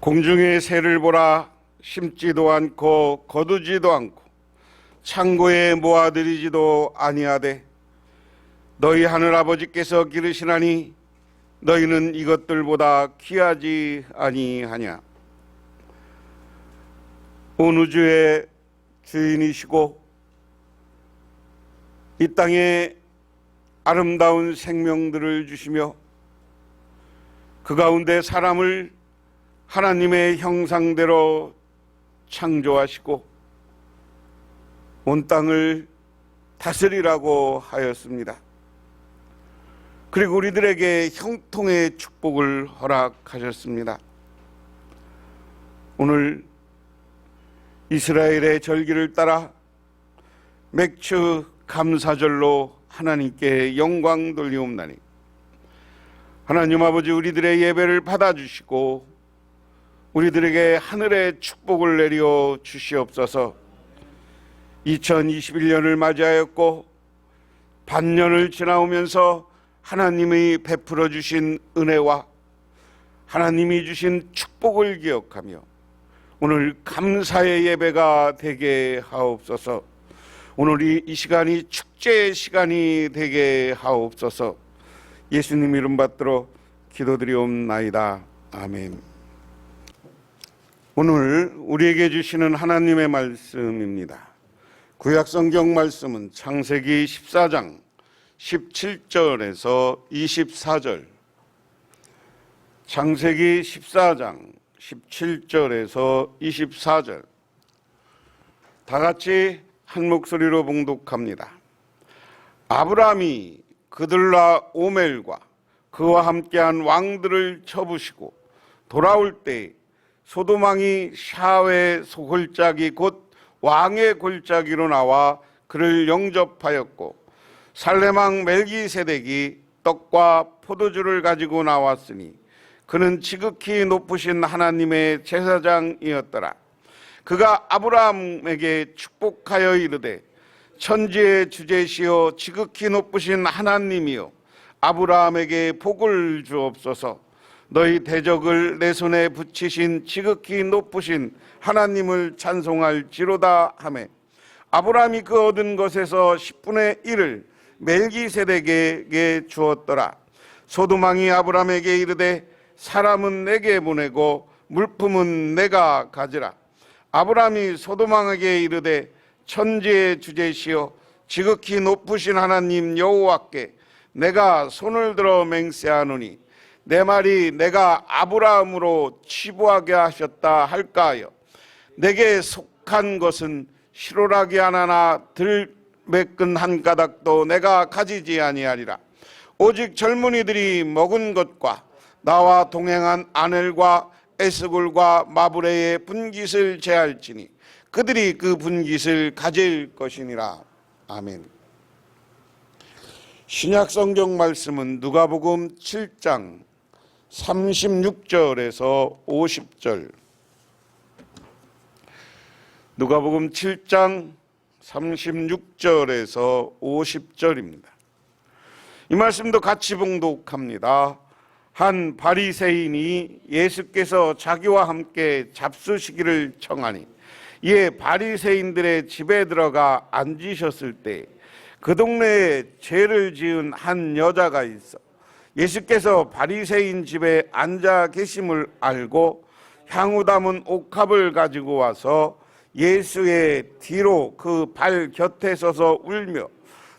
공중의 새를 보라. 심지도 않고 거두지도 않고 창고에 모아들이지도 아니하되 너희 하늘아버지께서 기르시나니 너희는 이것들보다 귀하지 아니하냐. 온 우주의 주인이시고 이 땅에 아름다운 생명들을 주시며 그 가운데 사람을 하나님의 형상대로 창조하시고 온 땅을 다스리라고 하였습니다. 그리고 우리들에게 형통의 축복을 허락하셨습니다. 오늘 이스라엘의 절기를 따라 맥주 감사절로 하나님께 영광 돌리옵나니 하나님 아버지, 우리들의 예배를 받아주시고 우리들에게 하늘의 축복을 내려 주시옵소서. 2021년을 맞이하였고 반년을 지나오면서 하나님이 베풀어 주신 은혜와 하나님이 주신 축복을 기억하며 오늘 감사의 예배가 되게 하옵소서. 오늘 이 시간이 축제의 시간이 되게 하옵소서. 예수님 이름 받들어 기도드리옵나이다. 아멘. 오늘 우리에게 주시는 하나님의 말씀입니다. 구약성경 말씀은 창세기 14장 17절에서 24절, 창세기 14장 17절에서 24절 다 같이 한 목소리로 봉독합니다. 아브라함이 그들라 오멜과 그와 함께한 왕들을 쳐부시고 돌아올 때 소돔왕이 샤웨 소골짜기 곧 왕의 골짜기로 나와 그를 영접하였고 살렘왕 멜기세덱이 떡과 포도주를 가지고 나왔으니 그는 지극히 높으신 하나님의 제사장이었더라. 그가 아브라함에게 축복하여 이르되 천지의 주제시여 지극히 높으신 하나님이여 아브라함에게 복을 주옵소서. 너희 대적을 내 손에 붙이신 지극히 높으신 하나님을 찬송할지로다 하매 아브라함이 그 얻은 것에서 10분의 1을 멜기세덱에게 주었더라. 소돔왕이 아브라함에게 이르되 사람은 내게 보내고 물품은 내가 가지라. 아브라함이 소돔왕에게 이르되 천지의 주제시여 지극히 높으신 하나님 여호와께 내가 손을 들어 맹세하노니 내 말이 내가 아브라함으로 치부하게 하셨다 할까하여 내게 속한 것은 시로라기 하나나 들매끈 한 가닥도 내가 가지지 아니하리라. 오직 젊은이들이 먹은 것과 나와 동행한 아넬과 에스골과 마브레의 분깃을 제할지니 그들이 그 분깃을 가질 것이니라. 아멘. 신약 성경 말씀은 누가복음 7장 36절에서 50절, 누가복음 7장 36절에서 50절입니다. 이 말씀도 같이 봉독합니다. 한 바리새인이 예수께서 자기와 함께 잡수시기를 청하니 이에 바리새인들의 집에 들어가 앉으셨을 때 그 동네에 죄를 지은 한 여자가 있어 예수께서 바리새인 집에 앉아 계심을 알고 향후 담은 옥합을 가지고 와서 예수의 뒤로 그 발 곁에 서서 울며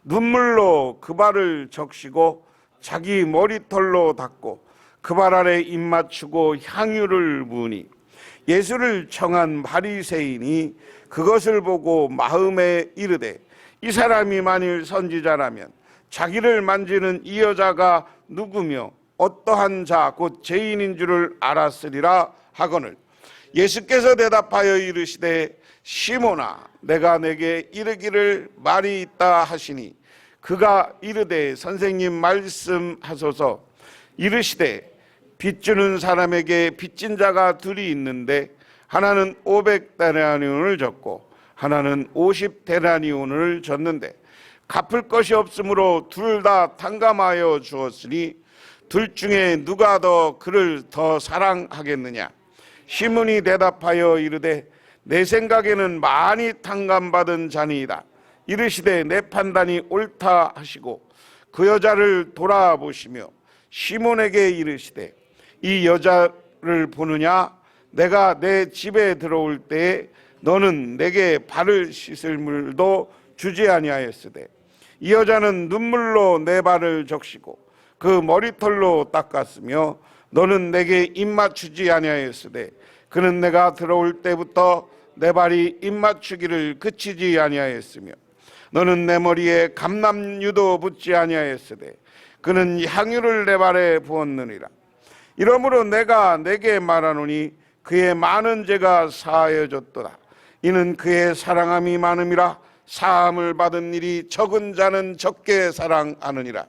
눈물로 그 발을 적시고 자기 머리털로 닦고 그 발 아래 입 맞추고 향유를 부으니 예수를 청한 바리새인이 그것을 보고 마음에 이르되 이 사람이 만일 선지자라면 자기를 만지는 이 여자가 누구며 어떠한 자 곧 죄인인 줄을 알았으리라 하거늘 예수께서 대답하여 이르시되 시몬아 내가 내게 이르기를 말이 있다 하시니 그가 이르되 선생님 말씀하소서. 이르시되 빚주는 사람에게 빚진 자가 둘이 있는데 하나는 500데나리온을 졌고 하나는 50데나리온을 졌는데 갚을 것이 없으므로 둘 다 탕감하여 주었으니 둘 중에 누가 더 그를 더 사랑하겠느냐. 시몬이 대답하여 이르되 내 생각에는 많이 탕감받은 자니이다. 이르시되 내 판단이 옳다 하시고 그 여자를 돌아보시며 시몬에게 이르시되 이 여자를 보느냐? 내가 내 집에 들어올 때에 너는 내게 발을 씻을 물도 주지 아니하였으되 이 여자는 눈물로 내 발을 적시고 그 머리털로 닦았으며 너는 내게 입맞추지 아니하였으되 그는 내가 들어올 때부터 내 발이 입맞추기를 그치지 아니하였으며 너는 내 머리에 감람유도 붓지 아니하였으되 그는 향유를 내 발에 부었느니라. 이러므로 내가 내게 말하노니 그의 많은 죄가 사하여졌도다. 이는 그의 사랑함이 많음이라. 사함을 받은 일이 적은 자는 적게 사랑하느니라.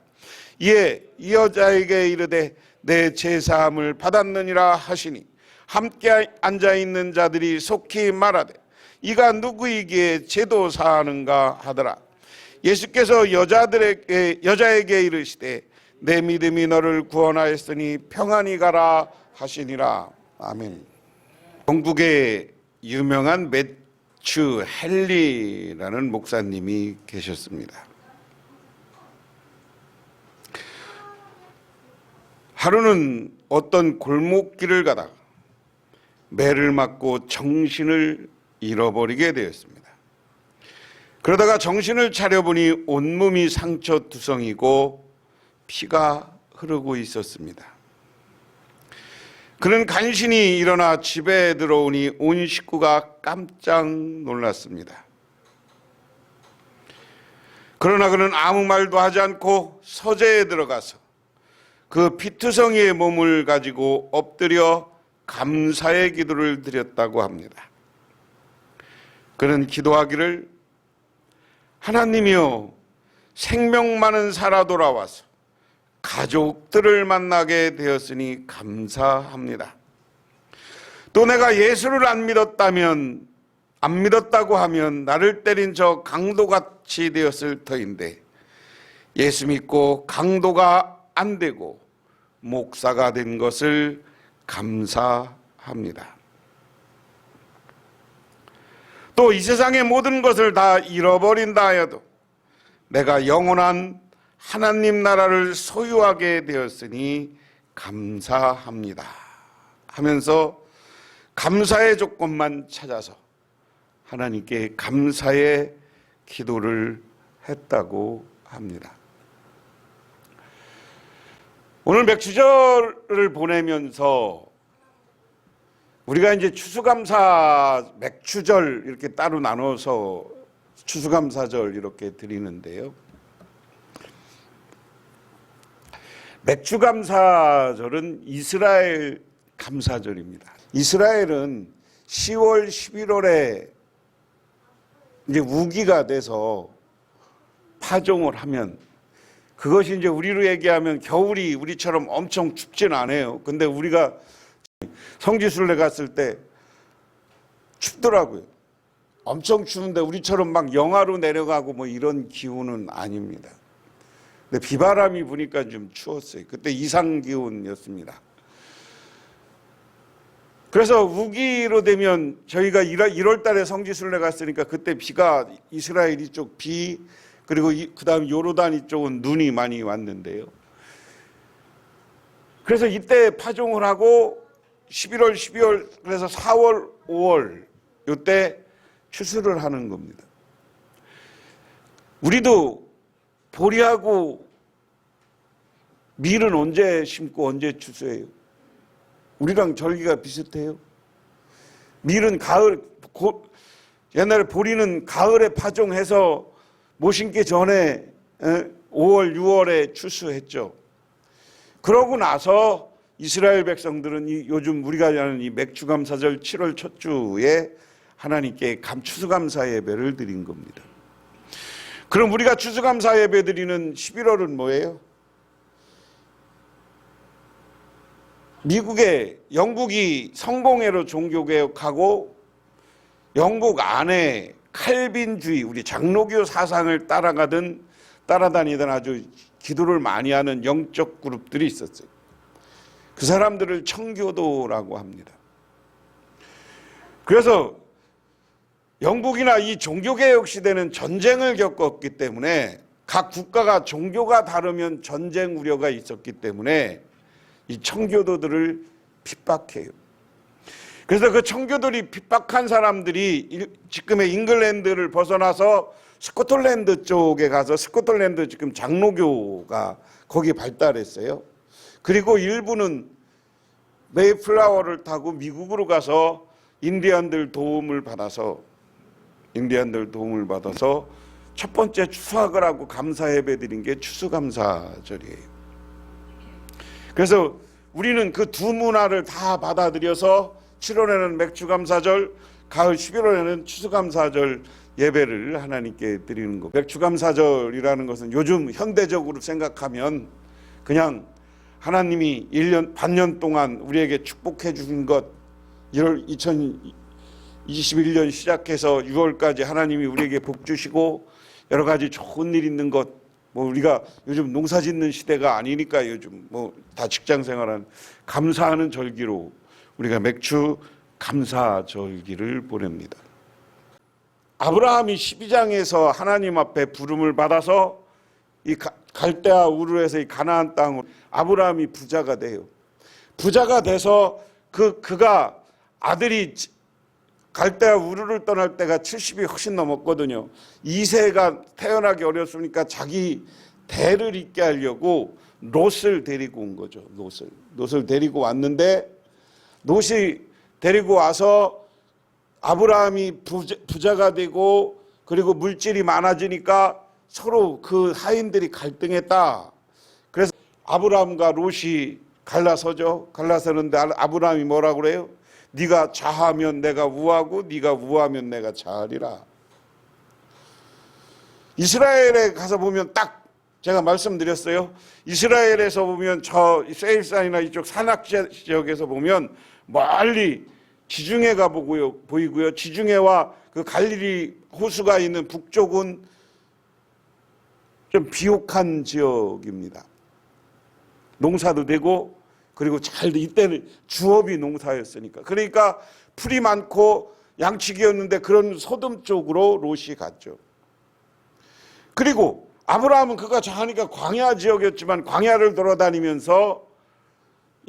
이에 이 여자에게 이르되 내 죄사함을 받았느니라 하시니 함께 앉아있는 자들이 속히 말하되 이가 누구이기에 죄도 사하는가 하더라. 예수께서 여자에게 이르시되 내 믿음이 너를 구원하였으니 평안히 가라 하시니라. 아멘. 영국의 유명한 매튜 헨리라는 목사님이 계셨습니다. 하루는 어떤 골목길을 가다가 매를 맞고 정신을 잃어버리게 되었습니다. 그러다가 정신을 차려보니 온몸이 상처투성이고 피가 흐르고 있었습니다. 그는 간신히 일어나 집에 들어오니 온 식구가 깜짝 놀랐습니다. 그러나 그는 아무 말도 하지 않고 서재에 들어가서 그 피투성이의 몸을 가지고 엎드려 감사의 기도를 드렸다고 합니다. 그는 기도하기를 하나님이여 생명 많은 돌아와서 가족들을 만나게 되었으니 감사합니다. 또 내가 예수를 안 믿었다고 하면 나를 때린 저 강도같이 되었을 터인데 예수 믿고 강도가 안 되고 목사가 된 것을 감사합니다. 또 이 세상의 모든 것을 다 잃어버린다 하여도 내가 영원한 하나님 나라를 소유하게 되었으니 감사합니다 하면서 감사의 조건만 찾아서 하나님께 감사의 기도를 했다고 합니다. 오늘 맥추절을 보내면서 우리가 이제 추수감사, 맥추절 이렇게 따로 나눠서 추수감사절 이렇게 드리는데요. 맥추감사절은 이스라엘 감사절입니다. 이스라엘은 10월, 11월에 이제 우기가 돼서 파종을 하면 그것이 이제 우리로 얘기하면 겨울이 우리처럼 엄청 춥진 않아요. 근데 우리가 성지순례 갔을 때 춥더라고요. 엄청 추운데 우리처럼 막 영하로 내려가고 뭐 이런 기온은 아닙니다. 근데 비바람이 부니까 좀 추웠어요. 그때 이상 기온이었습니다. 그래서 우기로 되면 저희가 1월 달에 성지순례 갔으니까 그때 비가 이스라엘 이쪽 비 그리고 그다음 요르단 이쪽은 눈이 많이 왔는데요. 그래서 이때 파종을 하고 11월, 12월 그래서 4월, 5월 이때 추수를 하는 겁니다. 우리도 보리하고 밀은 언제 심고 언제 추수해요? 우리랑 절기가 비슷해요. 밀은 가을, 옛날에 보리는 가을에 파종해서 못 심기 전에 5월, 6월에 추수했죠. 그러고 나서 이스라엘 백성들은 요즘 우리가 하는 이 맥추감사절 7월 첫 주에 하나님께 추수감사 예배를 드린 겁니다. 그럼 우리가 추수감사 예배 드리는 11월은 뭐예요? 영국이 성공회로 종교개혁하고 영국 안에 칼빈주의, 우리 장로교 사상을 따라다니던 아주 기도를 많이 하는 영적 그룹들이 있었어요. 그 사람들을 청교도라고 합니다. 그래서 영국이나 이 종교개혁 시대는 전쟁을 겪었기 때문에 각 국가가 종교가 다르면 전쟁 우려가 있었기 때문에 이 청교도들을 핍박해요. 그래서 그 청교도들이 핍박한 사람들이 지금의 잉글랜드를 벗어나서 스코틀랜드 쪽에 가서 스코틀랜드 지금 장로교가 거기 발달했어요. 그리고 일부는 메이플라워를 타고 미국으로 가서 인디언들 도움을 받아서 첫 번째 추수학을 하고 감사 예배 드린 게 추수감사절이에요. 그래서 우리는 그 두 문화를 다 받아들여서 7월에는 맥주감사절, 가을 11월에는 추수감사절 예배를 하나님께 드리는 거. 맥주감사절이라는 것은 요즘 현대적으로 생각하면 그냥 하나님이 1년 반년 동안 우리에게 축복해 주신 것, 2021년 시작해서 6월까지 하나님이 우리에게 복 주시고 여러 가지 좋은 일 있는 것, 뭐 우리가 요즘 농사 짓는 시대가 아니니까 요즘 뭐 다 직장 생활한 감사하는 절기로 우리가 맥주 감사 절기를 보냅니다. 아브라함이 12장에서 하나님 앞에 부름을 받아서 이 갈대아 우르에서 이 가나안 땅으로 아브라함이 부자가 돼요. 부자가 돼서 그가 아들이 갈대아 우르를 떠날 때가 70이 훨씬 넘었거든요. 2세가 태어나기 어렸으니까 자기 대를 잇게 하려고 롯을 데리고 온 거죠. 롯을 데리고 왔는데 롯이 데리고 와서 아브라함이 부자가 되고 그리고 물질이 많아지니까 서로 그 하인들이 갈등했다. 그래서 아브라함과 롯이 갈라서는데 아브라함이 뭐라고 그래요? 네가 좌하면 내가 우하고 네가 우하면 내가 좌하리라. 이스라엘에 가서 보면 딱 제가 말씀드렸어요. 이스라엘에서 보면 저 세일산이나 이쪽 산악 지역에서 보면 멀리 지중해가 보이고요. 지중해와 그 갈릴리 호수가 있는 북쪽은 좀 비옥한 지역입니다. 농사도 되고 그리고 이때는 주업이 농사였으니까. 그러니까 풀이 많고 양치기였는데 그런 소돔 쪽으로 롯이 갔죠. 그리고 아브라함은 그가 자하니까 광야 지역이었지만 광야를 돌아다니면서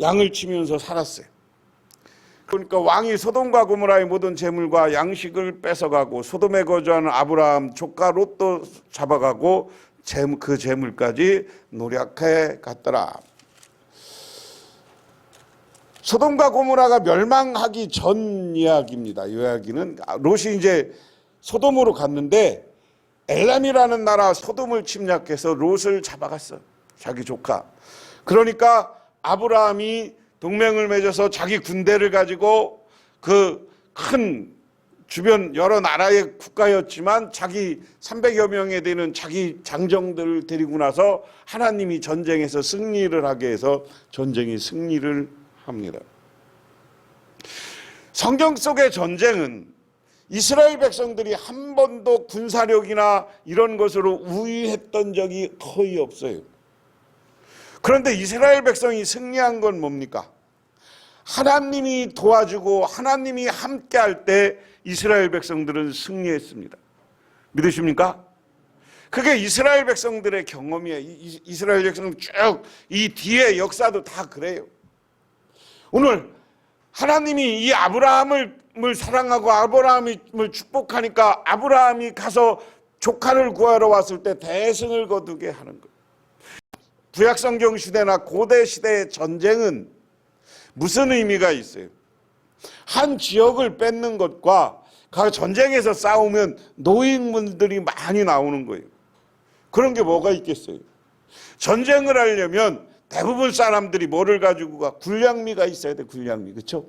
양을 치면서 살았어요. 그러니까 왕이 소돔과 고모라의 모든 재물과 양식을 뺏어가고 소돔에 거주하는 아브라함 조카 롯도 잡아가고 그 재물까지 노략해 갔더라. 소돔과 고모라가 멸망하기 전 이야기입니다. 이 이야기는 롯이 이제 소돔으로 갔는데 엘람이라는 나라 소돔을 침략해서 롯을 잡아갔어. 자기 조카. 그러니까 아브라함이 동맹을 맺어서 자기 군대를 가지고 그 큰 주변 여러 나라의 국가였지만 자기 300여 명에 되는 자기 장정들을 데리고 나서 하나님이 전쟁에서 승리를 하게 해서 전쟁이 승리를 합니다. 성경 속의 전쟁은 이스라엘 백성들이 한 번도 군사력이나 이런 것으로 우위했던 적이 거의 없어요. 그런데 이스라엘 백성이 승리한 건 뭡니까? 하나님이 도와주고 하나님이 함께할 때 이스라엘 백성들은 승리했습니다. 믿으십니까? 그게 이스라엘 백성들의 경험이에요. 이스라엘 백성은 쭉 이 뒤에 역사도 다 그래요. 오늘 하나님이 이 아브라함을 사랑하고 아브라함을 축복하니까 아브라함이 가서 조카를 구하러 왔을 때 대승을 거두게 하는 거예요. 구약성경 시대나 고대 시대의 전쟁은 무슨 의미가 있어요? 한 지역을 뺏는 것과 전쟁에서 싸우면 노인분들이 많이 나오는 거예요. 그런 게 뭐가 있겠어요? 전쟁을 하려면 대부분 사람들이 뭐를 가지고 가? 군량미가 있어야 돼. 군량미. 그렇죠?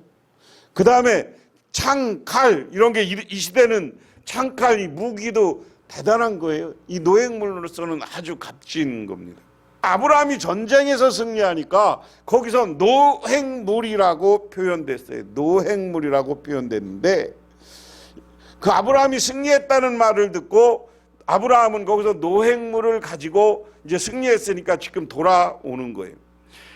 그 다음에 창, 칼 이런 게 이 시대는 창칼, 이 무기도 대단한 거예요. 이 노획물로서는 아주 값진 겁니다. 아브라함이 전쟁에서 승리하니까 거기서 노획물이라고 표현됐어요. 노획물이라고 표현됐는데 그 아브라함이 승리했다는 말을 듣고 아브라함은 거기서 노획물을 가지고 이제 승리했으니까 지금 돌아오는 거예요.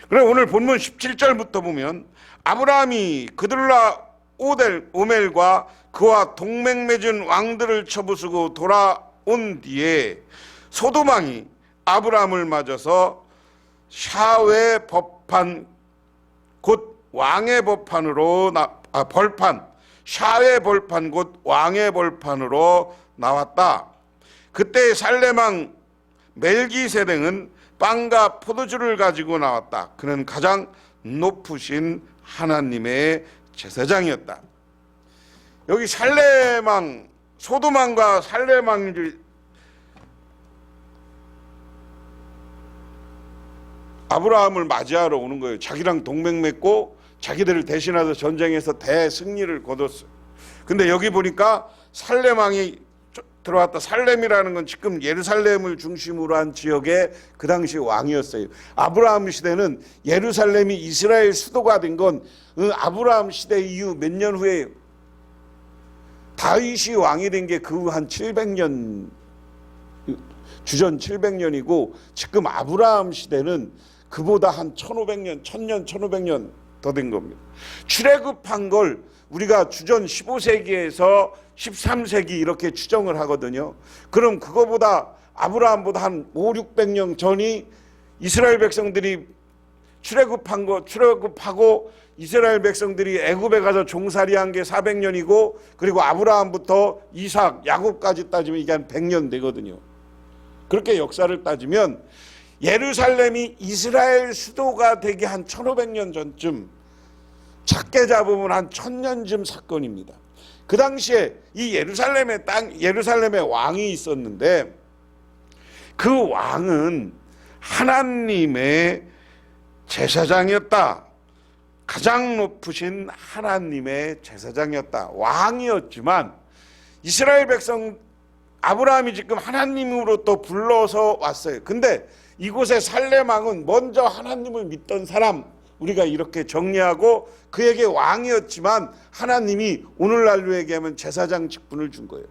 그래 오늘 본문 17절부터 보면 아브라함이 그들라 오멜과 그와 동맹 맺은 왕들을 쳐부수고 돌아온 뒤에 소돔 왕이 아브라함을 맞아서 샤웨 법판 곧 왕의 법판으로 샤웨 벌판 곧 왕의 벌판으로 나왔다. 그때 살렘 왕 멜기세덱은 빵과 포도주를 가지고 나왔다. 그는 가장 높으신 하나님의 제사장이었다. 여기 살렘 왕, 소돔 왕과 살렘 왕이 아브라함을 맞이하러 오는 거예요. 자기랑 동맹 맺고 자기들을 대신해서 전쟁에서 대승리를 거뒀어요. 근데 여기 보니까 살렘 왕이 들어왔다. 살렘이라는 건 지금 예루살렘을 중심으로 한 지역의 그 당시 왕이었어요. 아브라함 시대는 예루살렘이 이스라엘 수도가 된 건 아브라함 시대 이후 몇 년 후에요. 다윗이 왕이 된 게 그 한 700년, 주전 700년이고 지금 아브라함 시대는 그보다 한 1500년, 1000년, 1500년 더 된 겁니다. 출애굽한 걸 우리가 주전 15세기에서 13세기 이렇게 추정을 하거든요. 그럼 그거보다 아브라함보다 한 5, 600년 전이 이스라엘 백성들이 출애굽하고 이스라엘 백성들이 애굽에 가서 종살이한 게 400년이고 그리고 아브라함부터 이삭, 야곱까지 따지면 이게 한 100년 되거든요. 그렇게 역사를 따지면 예루살렘이 이스라엘 수도가 되기 한 1500년 전쯤, 작게 잡으면 한 1000년쯤 사건입니다. 그 당시에 이 예루살렘에 왕이 있었는데 그 왕은 하나님의 제사장이었다. 가장 높으신 하나님의 제사장이었다. 왕이었지만 이스라엘 백성 아브라함이 지금 하나님으로 또 불러서 왔어요. 근데 이곳에 살렘 왕은 먼저 하나님을 믿던 사람, 우리가 이렇게 정리하고 그에게 왕이었지만 하나님이 오늘날로 얘기하면 제사장 직분을 준 거예요.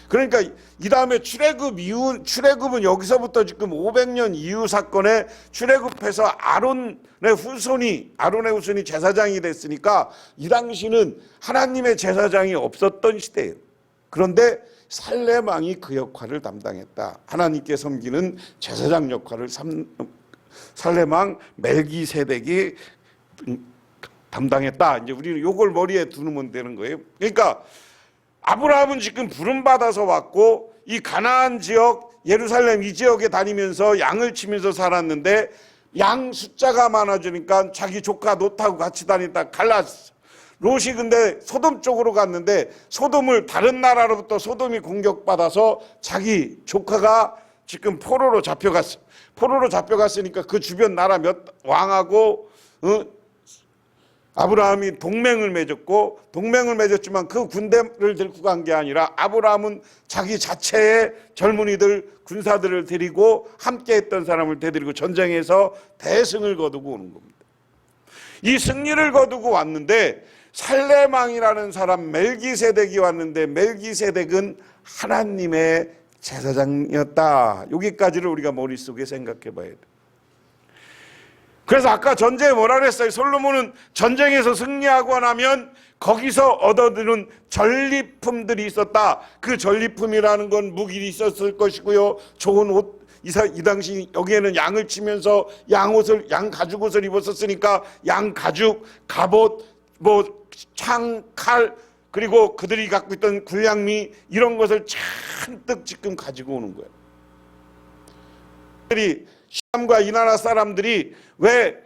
그러니까 이 다음에 출애굽은 여기서부터 지금 500년 이후 사건에 출애굽해서 아론의 후손이 제사장이 됐으니까 이 당시는 하나님의 제사장이 없었던 시대예요. 그런데 살렘 왕이 그 역할을 담당했다. 하나님께 섬기는 제사장 역할을 살렘 왕 멜기세덱이 담당했다. 이제 우리는 요걸 머리에 두면 되는 거예요. 그러니까 아브라함은 지금 부름받아서 왔고 이 가나안 지역, 예루살렘 이 지역에 다니면서 양을 치면서 살았는데 양 숫자가 많아지니까 자기 조카 롯하고 같이 다니다 갈랐어. 롯이 근데 소돔 쪽으로 갔는데 소돔을 다른 나라로부터 소돔이 공격받아서 자기 조카가 지금 포로로 잡혀갔어. 포로로 잡혀갔으니까 그 주변 나라 몇 왕하고 아브라함이 동맹을 맺었지만 그 군대를 데리고 간 게 아니라 아브라함은 자기 자체의 젊은이들 군사들을 데리고 함께 했던 사람을 데리고 전쟁에서 대승을 거두고 오는 겁니다. 이 승리를 거두고 왔는데 살렘 왕이라는 사람 멜기세덱이 왔는데 멜기세덱은 하나님의 제사장이었다. 여기까지를 우리가 머릿속에 생각해 봐야 돼. 그래서 아까 전제에 뭐라 그랬어요? 솔로몬은 전쟁에서 승리하고 나면 거기서 얻어들은 전리품들이 있었다. 그 전리품이라는 건 무기도 있었을 것이고요. 좋은 옷, 이 당시 여기에는 양을 치면서 양 가죽옷을 입었었으니까 양 가죽, 갑옷, 창, 칼, 그리고 그들이 갖고 있던 군량미 이런 것을 잔뜩 지금 가지고 오는 거예요. 시암과 이 나라 사람들이 왜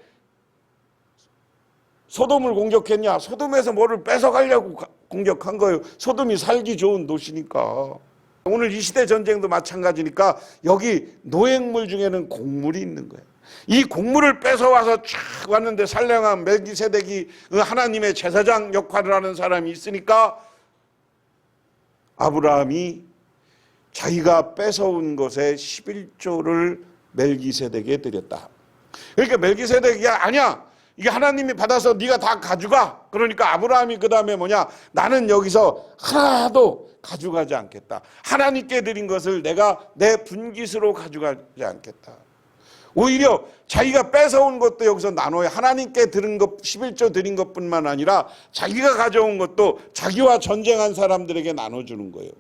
소돔을 공격했냐? 소돔에서 뭐를 뺏어가려고 공격한 거예요. 소돔이 살기 좋은 도시니까. 오늘 이 시대 전쟁도 마찬가지니까 여기 노획물 중에는 곡물이 있는 거예요. 이 곡물을 뺏어와서 쫙 왔는데 살렘 왕 멜기세덱이 하나님의 제사장 역할을 하는 사람이 있으니까 아브라함이 자기가 뺏어온 것의 11조를 멜기세덱에 드렸다. 그러니까 멜기세덱이 아니야. 이게 하나님이 받아서 네가 다 가져가. 그러니까 아브라함이 그 다음에 뭐냐? 나는 여기서 하나도 가져가지 않겠다. 하나님께 드린 것을 내가 내 분깃으로 가져가지 않겠다. 오히려 자기가 뺏어온 것도 여기서 나눠요. 하나님께 드린 것, 11조 드린 것뿐만 아니라 자기가 가져온 것도 자기와 전쟁한 사람들에게 나눠주는 거예요.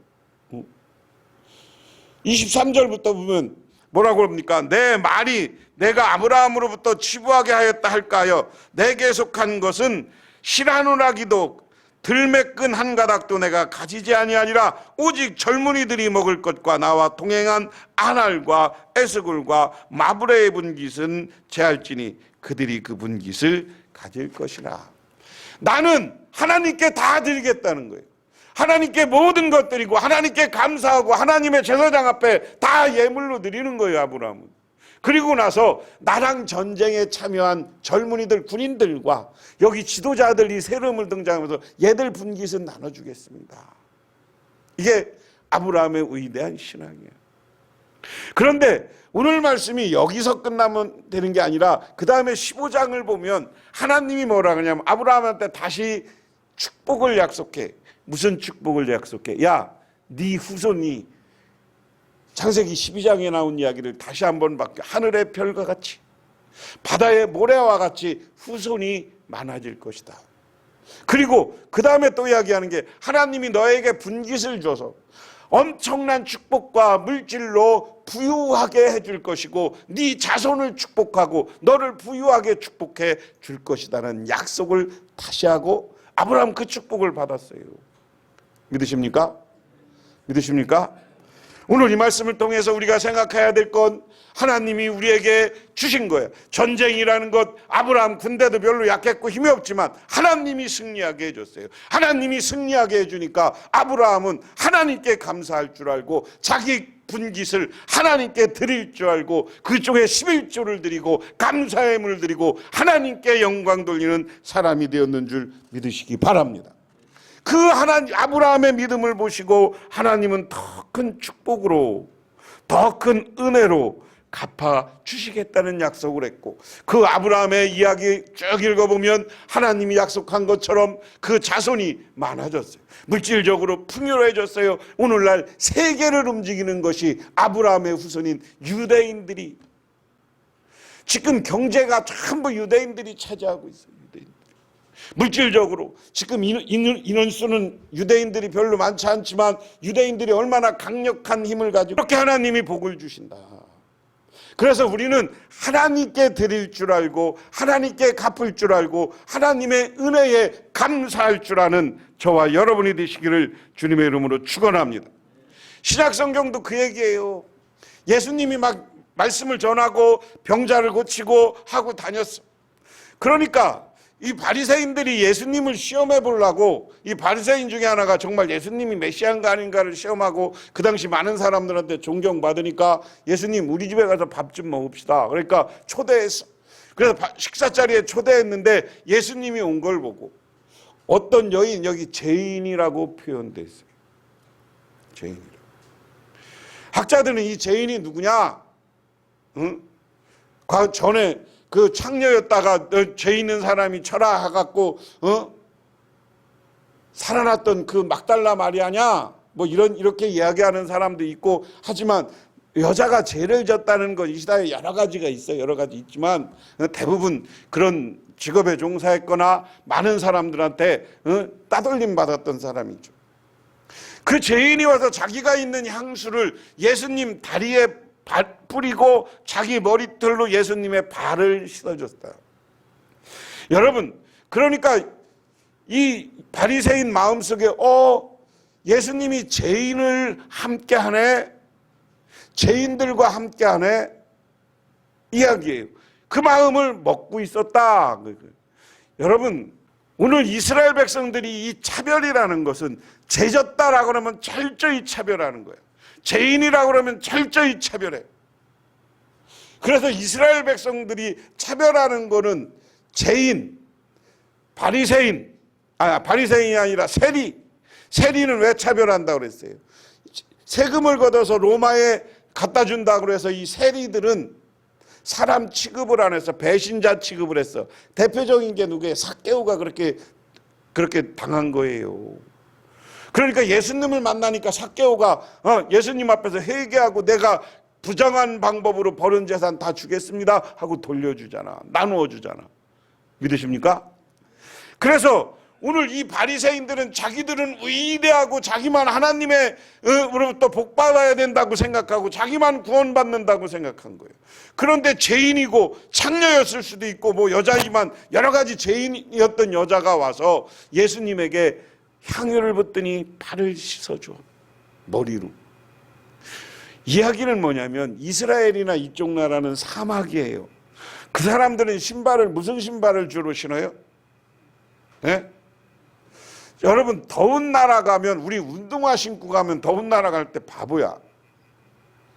23절부터 보면 뭐라고 합니까? 내 말이 내가 아브라함으로부터 치부하게 하였다 할까요? 내게 속한 것은 실하누라기도 들매끈 한 가닥도 내가 가지지 아니하니라. 오직 젊은이들이 먹을 것과 나와 동행한 아날과 에스굴과 마브레의 분깃은 제할지니 그들이 그 분깃을 가질 것이라. 나는 하나님께 다 드리겠다는 거예요. 하나님께 모든 것 드리고 하나님께 감사하고 하나님의 제사장 앞에 다 예물로 드리는 거예요, 아브라함은. 그리고 나서 나랑 전쟁에 참여한 젊은이들, 군인들과 여기 지도자들이 세름을 등장하면서 얘들 분깃은 나눠주겠습니다. 이게 아브라함의 위대한 신앙이에요. 그런데 오늘 말씀이 여기서 끝나면 되는 게 아니라 그 다음에 15장을 보면 하나님이 뭐라 그러냐면 아브라함한테 다시 축복을 약속해. 무슨 축복을 약속해? 야, 네 후손이 창세기 12장에 나온 이야기를 다시 한번 바뀌어 하늘의 별과 같이 바다의 모래와 같이 후손이 많아질 것이다. 그리고 그 다음에 또 이야기하는 게 하나님이 너에게 분깃을 줘서 엄청난 축복과 물질로 부유하게 해줄 것이고 네 자손을 축복하고 너를 부유하게 축복해 줄 것이다는 약속을 다시 하고 아브라함 그 축복을 받았어요. 믿으십니까? 믿으십니까? 오늘 이 말씀을 통해서 우리가 생각해야 될 건 하나님이 우리에게 주신 거예요. 전쟁이라는 것, 아브라함 군대도 별로 약했고 힘이 없지만 하나님이 승리하게 해줬어요. 하나님이 승리하게 해주니까 아브라함은 하나님께 감사할 줄 알고 자기 분깃을 하나님께 드릴 줄 알고 그쪽에 11조를 드리고 감사의 예물을 드리고 하나님께 영광 돌리는 사람이 되었는 줄 믿으시기 바랍니다. 그 하나님 아브라함의 믿음을 보시고 하나님은 더 큰 축복으로 더 큰 은혜로 갚아 주시겠다는 약속을 했고 그 아브라함의 이야기 쭉 읽어보면 하나님이 약속한 것처럼 그 자손이 많아졌어요. 물질적으로 풍요로워졌어요. 오늘날 세계를 움직이는 것이 아브라함의 후손인 유대인들이 지금 경제가 전부 유대인들이 차지하고 있어요. 물질적으로 지금 인원수는 유대인들이 별로 많지 않지만 유대인들이 얼마나 강력한 힘을 가지고 그렇게 하나님이 복을 주신다. 그래서 우리는 하나님께 드릴 줄 알고 하나님께 갚을 줄 알고 하나님의 은혜에 감사할 줄 아는 저와 여러분이 되시기를 주님의 이름으로 축원합니다. 신약성경도 그 얘기예요. 예수님이 막 말씀을 전하고 병자를 고치고 하고 다녔어. 그러니까 이 바리새인들이 예수님을 시험해 보려고 이 바리새인 중에 하나가 정말 예수님이 메시아인가 아닌가를 시험하고 그 당시 많은 사람들한테 존경받으니까 예수님 우리 집에 가서 밥 좀 먹읍시다. 그러니까 초대했어. 그래서 식사 자리에 초대했는데 예수님이 온 걸 보고 어떤 여인, 여기 죄인이라고 표현돼 있어요. 죄인이라고. 학자들은 이 죄인이 누구냐? 응? 전에 그 창녀였다가 죄 있는 사람이 철학해갖고 살아났던 그 막달라 마리아냐 뭐 이렇게 이야기하는 사람도 있고 하지만 여자가 죄를 졌다는 건 이 시대에 여러 가지가 있어요. 여러 가지 있지만 대부분 그런 직업에 종사했거나 많은 사람들한테 따돌림 받았던 사람이죠. 그 죄인이 와서 자기가 있는 향수를 예수님 다리에 뿌리고 자기 머리털로 예수님의 발을 씻어줬다. 여러분, 그러니까 이 바리새인 마음속에 예수님이 죄인을 함께하네, 죄인들과 함께하네 이야기예요. 그 마음을 먹고 있었다. 여러분, 오늘 이스라엘 백성들이 이 차별이라는 것은 죄졌다라고 하면 철저히 차별하는 거예요. 죄인이라고 그러면 철저히 차별해. 그래서 이스라엘 백성들이 차별하는 거는 죄인, 바리새인이 아니라 세리. 세리는 왜 차별한다고 그랬어요? 세금을 걷어서 로마에 갖다 준다고 해서 이 세리들은 사람 취급을 안 해서 배신자 취급을 했어. 대표적인 게 누구예요? 삭개오가 그렇게 당한 거예요. 그러니까 예수님을 만나니까 삭개오가 예수님 앞에서 회개하고 내가 부정한 방법으로 벌은 재산 다 주겠습니다 하고 돌려주잖아. 나누어 주잖아. 믿으십니까? 그래서 오늘 이 바리새인들은 자기들은 위대하고 자기만 하나님으로부터 복받아야 된다고 생각하고 자기만 구원받는다고 생각한 거예요. 그런데 죄인이고 창녀였을 수도 있고 뭐 여자이지만 여러 가지 죄인이었던 여자가 와서 예수님에게 향유를 붓더니 발을 씻어줘. 머리로. 이야기는 뭐냐면 이스라엘이나 이쪽 나라는 사막이에요. 그 사람들은 무슨 신발을 주로 신어요? 네? 여러분 더운 나라 가면 우리 운동화 신고 가면 더운 나라 갈 때 바보야.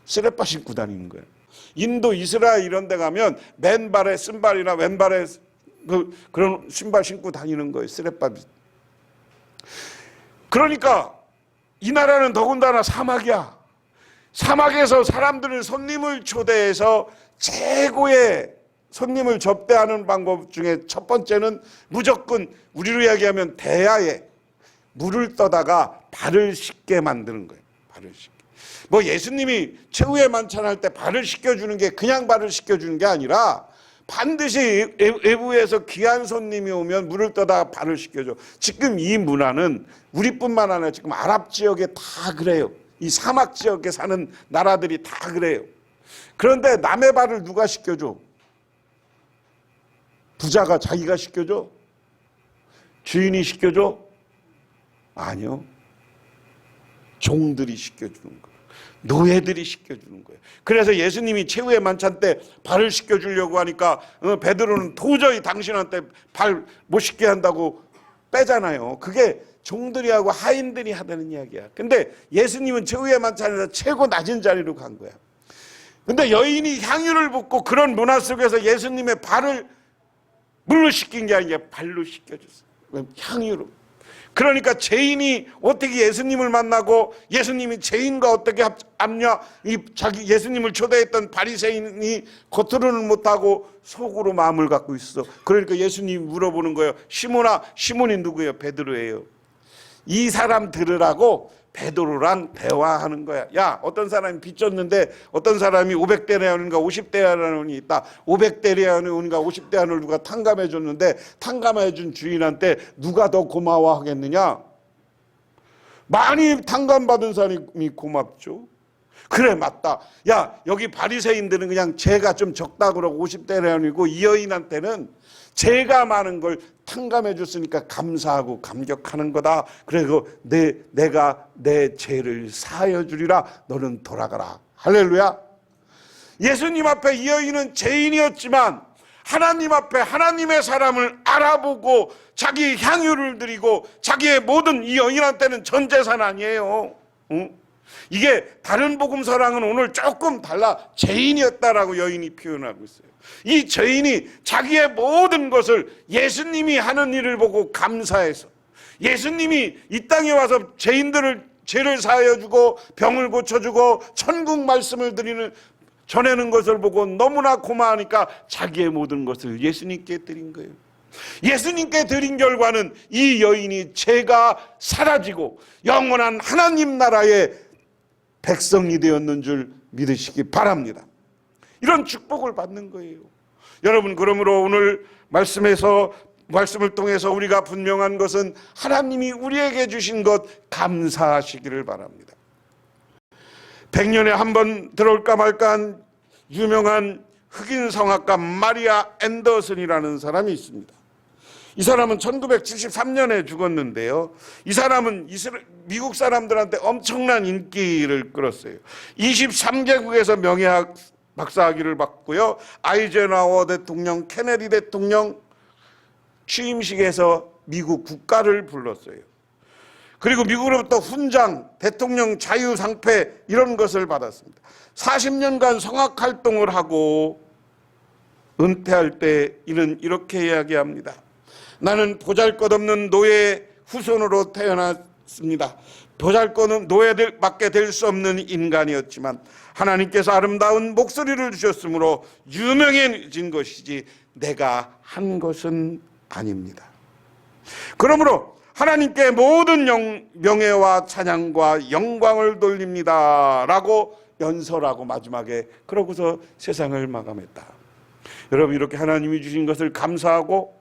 쓰레빠 신고 다니는 거예요. 인도, 이스라엘 이런 데 가면 맨발에 쓴발이나 왼발에 그런 신발 신고 다니는 거예요. 쓰레빠. 그러니까 이 나라는 더군다나 사막이야. 사막에서 사람들은 손님을 초대해서 최고의 손님을 접대하는 방법 중에 첫 번째는 무조건 우리로 이야기하면 대야에 물을 떠다가 발을 씻게 만드는 거예요. 발을 씻게. 뭐 예수님이 최후의 만찬할 때 발을 씻겨주는 게 그냥 발을 씻겨주는 게 아니라 반드시 외부에서 귀한 손님이 오면 물을 떠다가 발을 씻겨줘. 지금 이 문화는 우리뿐만 아니라 지금 아랍 지역에 다 그래요. 이 사막 지역에 사는 나라들이 다 그래요. 그런데 남의 발을 누가 씻겨줘? 부자가 자기가 씻겨줘? 주인이 씻겨줘? 아니요. 종들이 씻겨주는 거예요. 노예들이 씻겨주는 거예요. 그래서 예수님이 최후의 만찬 때 발을 씻겨주려고 하니까 베드로는 도저히 당신한테 발 못 씻게 한다고 빼잖아요. 그게 종들이 하고 하인들이 하다는 이야기야. 근데 예수님은 최후의 만찬에서 최고 낮은 자리로 간 거야. 근데 여인이 향유를 붓고 그런 문화 속에서 예수님의 발을 물로 씻긴 게 아니라 발로 씻겨줬어요. 향유로. 그러니까 죄인이 어떻게 예수님을 만나고 예수님이 죄인과 어떻게 합냐? 자기 예수님을 초대했던 바리새인이 겉으로는 못하고 속으로 마음을 갖고 있어. 그러니까 예수님이 물어보는 거예요. 시몬아, 시몬이 누구예요? 베드로예요. 이 사람 들으라고 베드로랑 대화하는 거야. 야, 어떤 사람이 빚졌는데 어떤 사람이 500데나리온인가 50데나리온이 있다. 500데나리온인가 50데나리온을 누가 탕감해 줬는데 탕감해 준 주인한테 누가 더 고마워하겠느냐? 많이 탕감받은 사람이 고맙죠. 그래, 맞다. 야, 여기 바리새인들은 그냥 죄가 좀 적다 그러고 50데나리온이고 이 여인한테는 죄가 많은 걸 탕감해 줬으니까 감사하고 감격하는 거다. 그리고 내가 내 죄를 사하여 주리라. 너는 돌아가라. 할렐루야. 예수님 앞에 이 여인은 죄인이었지만 하나님 앞에 하나님의 사람을 알아보고 자기 향유를 드리고 자기의 모든 이 여인한테는 전 재산 아니에요. 응? 이게 다른 복음서랑은 오늘 조금 달라. 죄인이었다라고 여인이 표현하고 있어요. 이 죄인이 자기의 모든 것을 예수님이 하는 일을 보고 감사해서 예수님이 이 땅에 와서 죄를 사하여 주고 병을 고쳐주고 천국 말씀을 전하는 것을 보고 너무나 고마우니까 자기의 모든 것을 예수님께 드린 거예요. 예수님께 드린 결과는 이 여인이 죄가 사라지고 영원한 하나님 나라의 백성이 되었는 줄 믿으시기 바랍니다. 이런 축복을 받는 거예요. 여러분, 그러므로 오늘 말씀을 통해서 우리가 분명한 것은 하나님이 우리에게 주신 것 감사하시기를 바랍니다. 100년에 한 번 들어올까 말까한 유명한 흑인 성악가 마리아 앤더슨이라는 사람이 있습니다. 이 사람은 1973년에 죽었는데요. 이 사람은 미국 사람들한테 엄청난 인기를 끌었어요. 23개국에서 명예학 박사학위를 받고요. 아이젠하워 대통령, 케네디 대통령 취임식에서 미국 국가를 불렀어요. 그리고 미국으로부터 훈장, 대통령 자유상패 이런 것을 받았습니다. 40년간 성악 활동을 하고 은퇴할 때 이는 이렇게 이야기합니다. 나는 보잘것없는 노예 후손으로 태어났습니다. 보잘것없는 노예들밖에 될 수 없는 인간이었지만 하나님께서 아름다운 목소리를 주셨으므로 유명해진 것이지 내가 한 것은 아닙니다. 그러므로 하나님께 모든 명예와 찬양과 영광을 돌립니다 라고 연설하고 마지막에 그러고서 세상을 마감했다. 여러분, 이렇게 하나님이 주신 것을 감사하고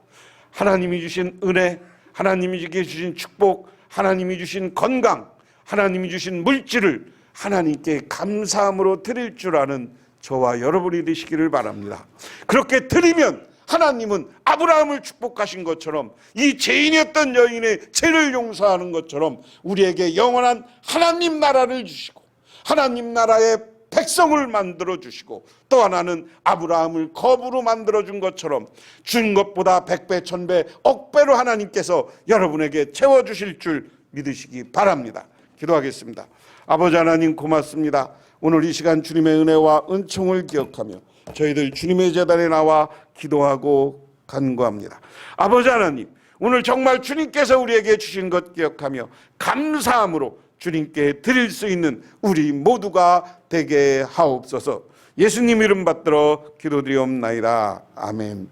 하나님이 주신 은혜, 하나님이 주신 축복, 하나님이 주신 건강, 하나님이 주신 물질을 하나님께 감사함으로 드릴 줄 아는 저와 여러분이 되시기를 바랍니다. 그렇게 드리면 하나님은 아브라함을 축복하신 것처럼, 이 죄인이었던 여인의 죄를 용서하는 것처럼 우리에게 영원한 하나님 나라를 주시고 하나님 나라의 백성을 만들어 주시고, 또 하나는 아브라함을 거부로 만들어 준 것처럼 준 것보다 100배, 1000배, 억배로 하나님께서 여러분에게 채워주실 줄 믿으시기 바랍니다. 기도하겠습니다. 아버지 하나님, 고맙습니다. 오늘 이 시간 주님의 은혜와 은총을 기억하며 저희들 주님의 제단에 나와 기도하고 간구합니다. 아버지 하나님, 오늘 정말 주님께서 우리에게 주신 것 기억하며 감사함으로 주님께 드릴 수 있는 우리 모두가 되게 하옵소서. 예수님 이름 받들어 기도드리옵나이다. 아멘.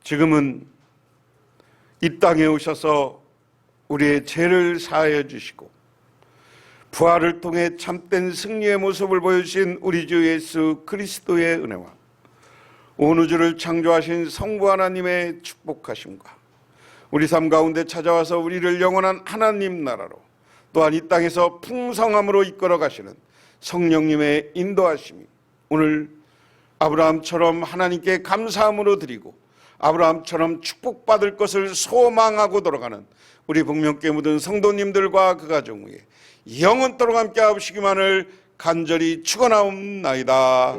지금은 이 땅에 오셔서 우리의 죄를 사하여 주시고 부활을 통해 참된 승리의 모습을 보여주신 우리 주 예수 그리스도의 은혜와 온 우주를 창조하신 성부 하나님의 축복하심과 우리 삶 가운데 찾아와서 우리를 영원한 하나님 나라로, 또한 이 땅에서 풍성함으로 이끌어 가시는 성령님의 인도하심이 오늘 아브라함처럼 하나님께 감사함으로 드리고 아브라함처럼 축복받을 것을 소망하고 돌아가는 우리 복명교회 묻은 성도님들과 그 가정 위에 영원토록 함께 하시기만을 간절히 축원하옵나이다.